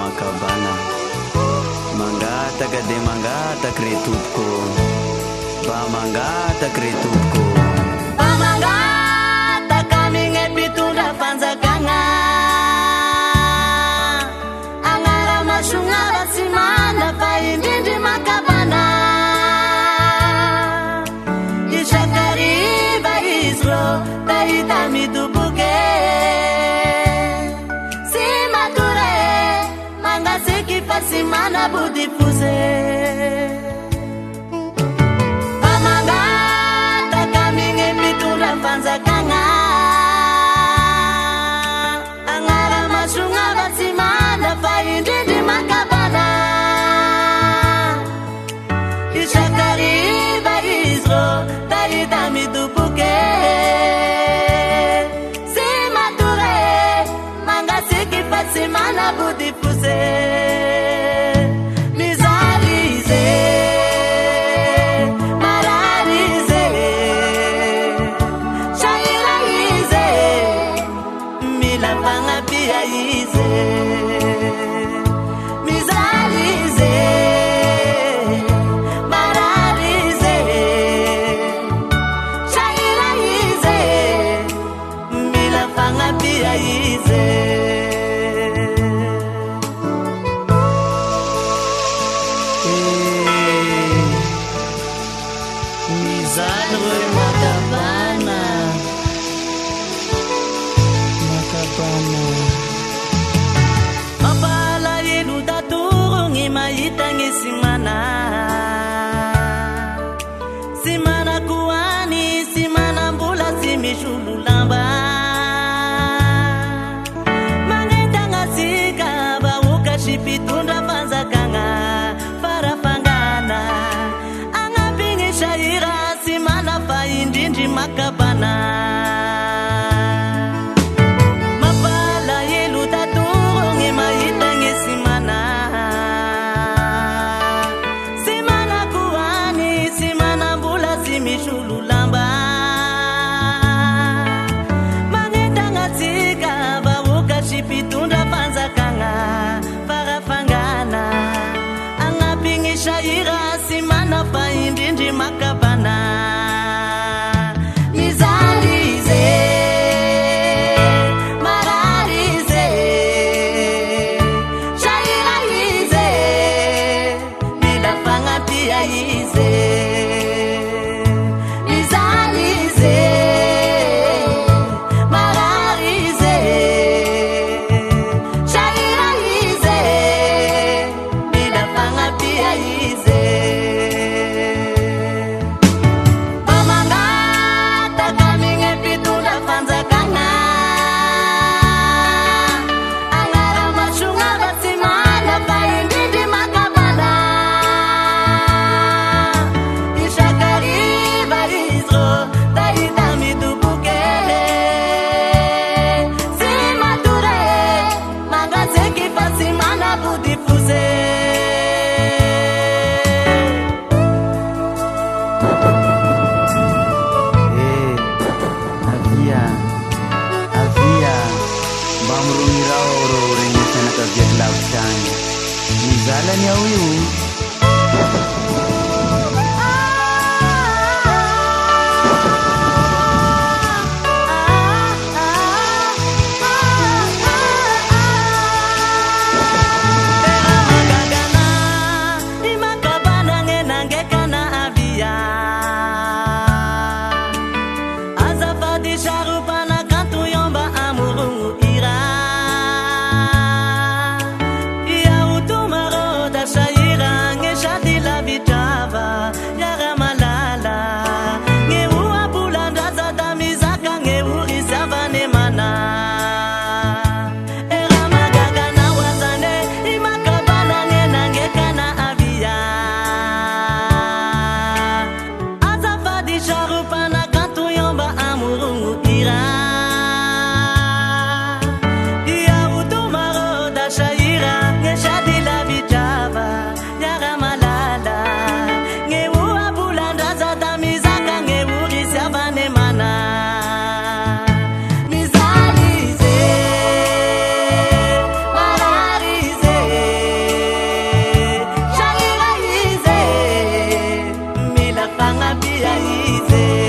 makabana. Mangataka de mangataka re tompoko, mba mangataka re tompoko. Mba mangataka migne mpitondra fanjakagna, agnara masognara tsy mana fa indrindry makabana. Isakariva izy rô da hita mitoboke, sy matora mangaseky fa sy mana body fose. Mba mangataka migne mpitondra fanjakagna, agnara masognara tsy mana fa indrindry makabana. Isakariva izy rô da hita mitoboke, sy matora mangaseky fa tsy mana body fose. Mizarize mararize shahira ize mila fanapia ize. Mizarize mararize shahira ize mila fanapia ize. Mizany rô makabana, makabana. Mampalahelo datoro gny mahita gny sy mana, sy mana koany, sy manam-bola, sy misy olo lamba. Magnentagna tsika vahoaka sy mpitondra fanjakagna farafangana, agnapigny sahira sy mana fa indrindry makabana. Mampalahelo datoro gny mahita gny sy mana, sy mana koany, sy manam-bola, sy misy olo lamba. Magnentagna tsika vahoaka sy mpitondra fanjakagna farafangana, agnapigny sahira sy mana fa indrindry makabana. Mizarize mararize shahira ize mila fanapia ize. Mizarize mararize shahira ize mila fanapia ize. Mba mangataka migne mpitondra fanjakagna, agnara masognara tsy mana fa indrindry makabana. Isakariva izy rô da hita mitoboke, sy matora mangaseky fa tsy mana body fose. Avia, avia, mba mirongirao rô regny fianakaviako lavitra agny. Mizalany ao io. Magagana ni makabana ngenangekana avia, azafady sarupana kanto yomba amorogno ira. Ia utumaro da shahira Moïse